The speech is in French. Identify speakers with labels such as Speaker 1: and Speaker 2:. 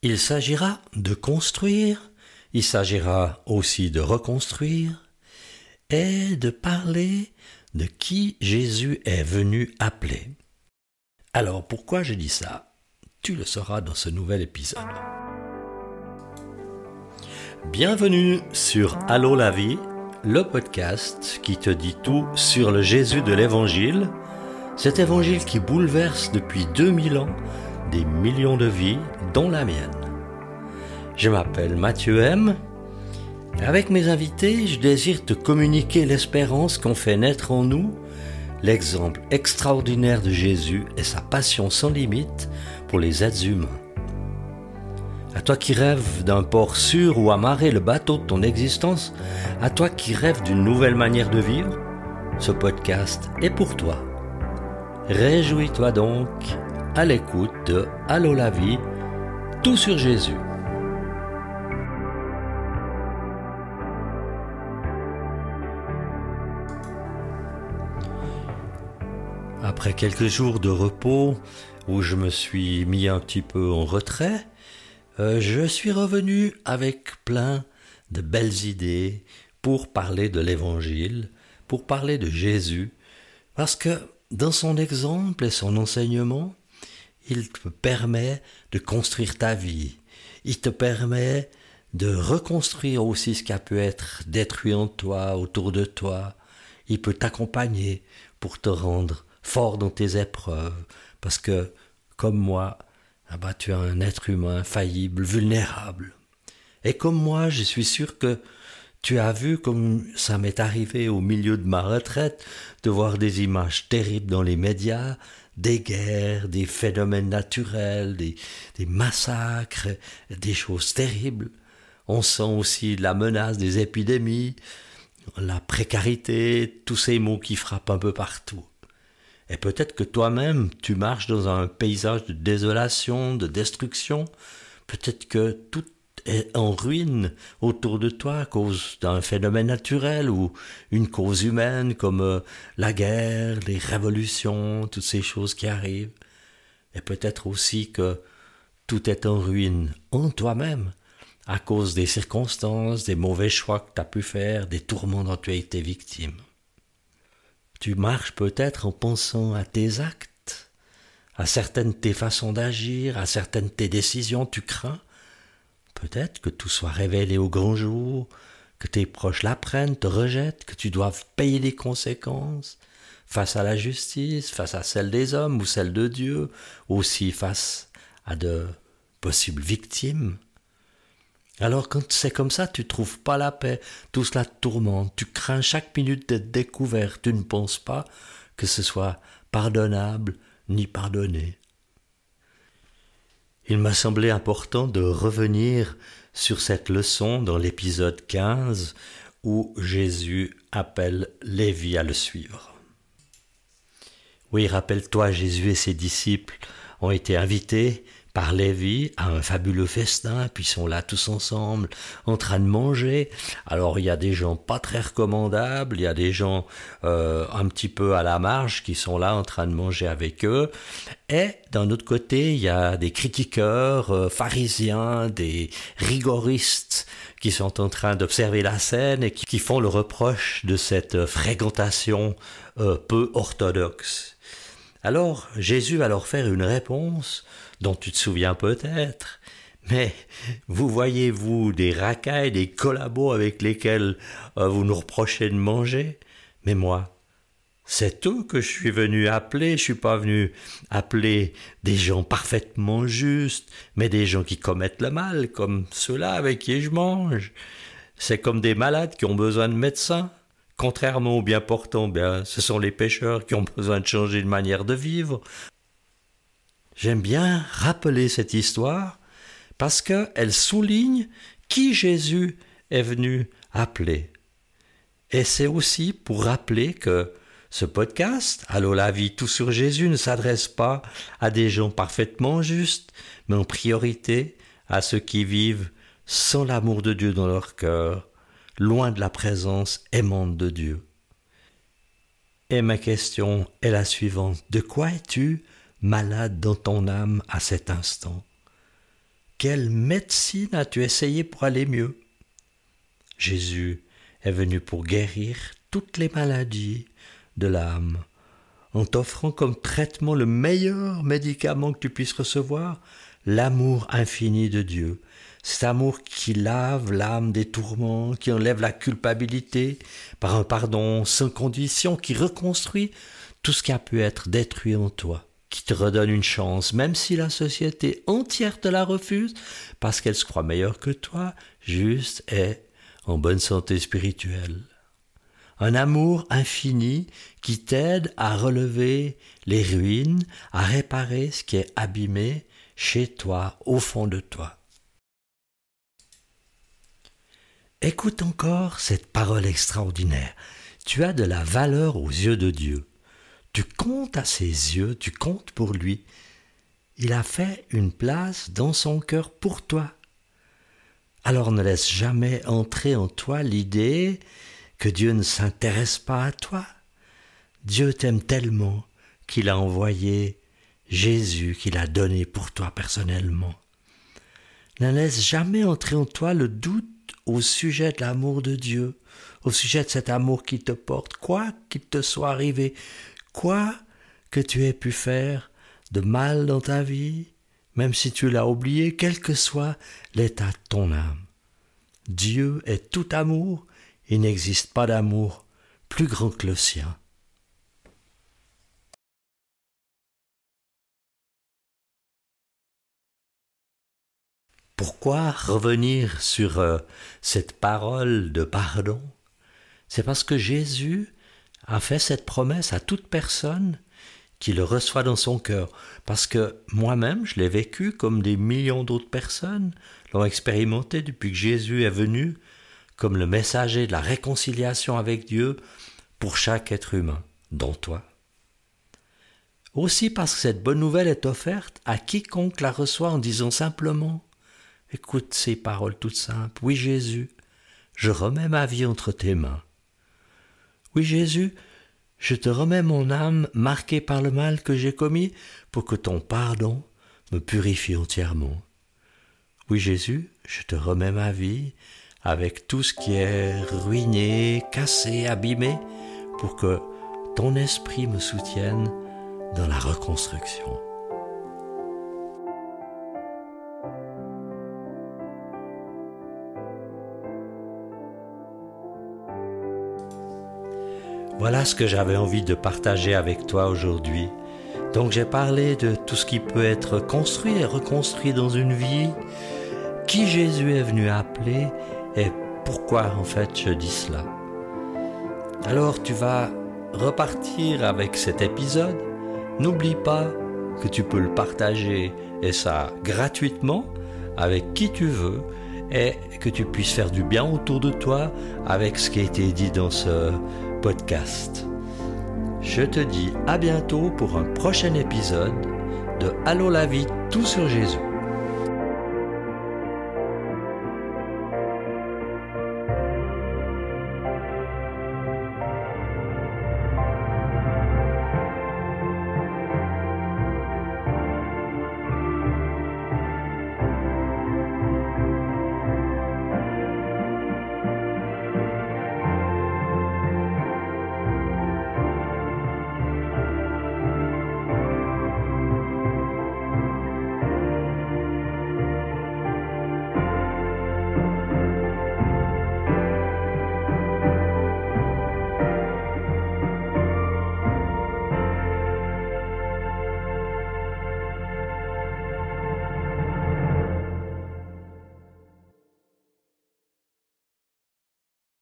Speaker 1: Il s'agira de construire, il s'agira aussi de reconstruire et de parler de qui Jésus est venu appeler. Alors pourquoi je dis ça? Tu le sauras dans ce nouvel épisode. Bienvenue sur Allô la vie, le podcast qui te dit tout sur le Jésus de l'Évangile, cet Évangile qui bouleverse depuis 2000 ans des millions de vies, dont la mienne. Je m'appelle Mathieu M. Avec mes invités, je désire te communiquer l'espérance qu'ont fait naître en nous l'exemple extraordinaire de Jésus et sa passion sans limite pour les êtres humains. À toi qui rêves d'un port sûr où amarrer le bateau de ton existence, à toi qui rêves d'une nouvelle manière de vivre, ce podcast est pour toi. Réjouis-toi donc à l'écoute de Allô la vie, tout sur Jésus. Après quelques jours de repos où je me suis mis un petit peu en retrait, je suis revenu avec plein de belles idées pour parler de l'Évangile, pour parler de Jésus, parce que dans son exemple et son enseignement, il te permet de construire ta vie, il te permet de reconstruire aussi ce qui a pu être détruit en toi, autour de toi, il peut t'accompagner pour te rendre fort dans tes épreuves, parce que, comme moi, tu es un être humain faillible, vulnérable. Et comme moi, je suis sûr que tu as vu, comme ça m'est arrivé au milieu de ma retraite, de voir des images terribles dans les médias, des guerres, des phénomènes naturels, des massacres, des choses terribles. On sent aussi la menace des épidémies, la précarité, tous ces mots qui frappent un peu partout. Et peut-être que toi-même, tu marches dans un paysage de désolation, de destruction. Peut-être que tout est en ruine autour de toi à cause d'un phénomène naturel ou une cause humaine comme la guerre, les révolutions, toutes ces choses qui arrivent. Et peut-être aussi que tout est en ruine en toi-même à cause des circonstances, des mauvais choix que tu as pu faire, des tourments dont tu as été victime. Tu marches peut-être en pensant à tes actes, à certaines de tes façons d'agir, à certaines de tes décisions, tu crains. Peut-être que tout soit révélé au grand jour, que tes proches l'apprennent, te rejettent, que tu doives payer les conséquences face à la justice, face à celle des hommes ou celle de Dieu, aussi face à de possibles victimes. Alors quand c'est comme ça, tu ne trouves pas la paix, tout cela te tourmente, tu crains chaque minute d'être découvert, tu ne penses pas que ce soit pardonnable ni pardonné. Il m'a semblé important de revenir sur cette leçon dans l'épisode 15 où Jésus appelle Lévi à le suivre. Oui, rappelle-toi, Jésus et ses disciples ont été invités par Lévi à un fabuleux festin, puis ils sont là tous ensemble, en train de manger. Alors il y a des gens pas très recommandables, il y a des gens un petit peu à la marge qui sont là en train de manger avec eux. Et d'un autre côté, il y a des critiqueurs pharisiens, des rigoristes qui sont en train d'observer la scène et qui font le reproche de cette fréquentation peu orthodoxe. Alors Jésus va leur faire une réponse dont tu te souviens peut-être, mais vous voyez-vous des racailles, des collabos avec lesquels vous nous reprochez de manger? Mais moi, c'est eux que je suis venu appeler, je suis pas venu appeler des gens parfaitement justes, mais des gens qui commettent le mal, comme ceux-là avec qui je mange. C'est comme des malades qui ont besoin de médecins. Contrairement aux bien portants, ce sont les pécheurs qui ont besoin de changer de manière de vivre. J'aime bien rappeler cette histoire parce qu'elle souligne qui Jésus est venu appeler. Et c'est aussi pour rappeler que ce podcast, Allô la vie, tout sur Jésus, ne s'adresse pas à des gens parfaitement justes, mais en priorité à ceux qui vivent sans l'amour de Dieu dans leur cœur, loin de la présence aimante de Dieu. Et ma question est la suivante. De quoi es-tu malade dans ton âme à cet instant? quelle médecine as-tu essayé pour aller mieux? Jésus est venu pour guérir toutes les maladies de l'âme, en t'offrant comme traitement le meilleur médicament que tu puisses recevoir, l'amour infini de Dieu. Cet amour qui lave l'âme des tourments, qui enlève la culpabilité par un pardon sans condition, qui reconstruit tout ce qui a pu être détruit en toi, qui te redonne une chance, même si la société entière te la refuse, parce qu'elle se croit meilleure que toi, juste et en bonne santé spirituelle. Un amour infini qui t'aide à relever les ruines, à réparer ce qui est abîmé chez toi, au fond de toi. Écoute encore cette parole extraordinaire. Tu as de la valeur aux yeux de Dieu. Tu comptes à ses yeux, tu comptes pour lui. Il a fait une place dans son cœur pour toi. Alors ne laisse jamais entrer en toi l'idée que Dieu ne s'intéresse pas à toi. Dieu t'aime tellement qu'il a envoyé Jésus, qu'il a donné pour toi personnellement. Ne laisse jamais entrer en toi le doute au sujet de l'amour de Dieu, au sujet de cet amour qui te porte, quoi qu'il te soit arrivé, quoi que tu aies pu faire de mal dans ta vie, même si tu l'as oublié, quel que soit l'état de ton âme. Dieu est tout amour, il n'existe pas d'amour plus grand que le sien. Pourquoi revenir sur cette parole de pardon? C'est parce que Jésus a fait cette promesse à toute personne qui le reçoit dans son cœur. Parce que moi-même, je l'ai vécu comme des millions d'autres personnes l'ont expérimenté depuis que Jésus est venu comme le messager de la réconciliation avec Dieu pour chaque être humain, dont toi. Aussi parce que cette bonne nouvelle est offerte à quiconque la reçoit en disant simplement « Écoute ces paroles toutes simples. Oui Jésus, je remets ma vie entre tes mains. Oui Jésus, je te remets mon âme marquée par le mal que j'ai commis pour que ton pardon me purifie entièrement. Oui Jésus, je te remets ma vie avec tout ce qui est ruiné, cassé, abîmé pour que ton esprit me soutienne dans la reconstruction. » Voilà ce que j'avais envie de partager avec toi aujourd'hui. Donc j'ai parlé de tout ce qui peut être construit et reconstruit dans une vie, qui Jésus est venu appeler et pourquoi en fait je dis cela. Alors tu vas repartir avec cet épisode. N'oublie pas que tu peux le partager et ça gratuitement avec qui tu veux et que tu puisses faire du bien autour de toi avec ce qui a été dit dans ce podcast. Je te dis à bientôt pour un prochain épisode de Allô la vie, tout sur Jésus.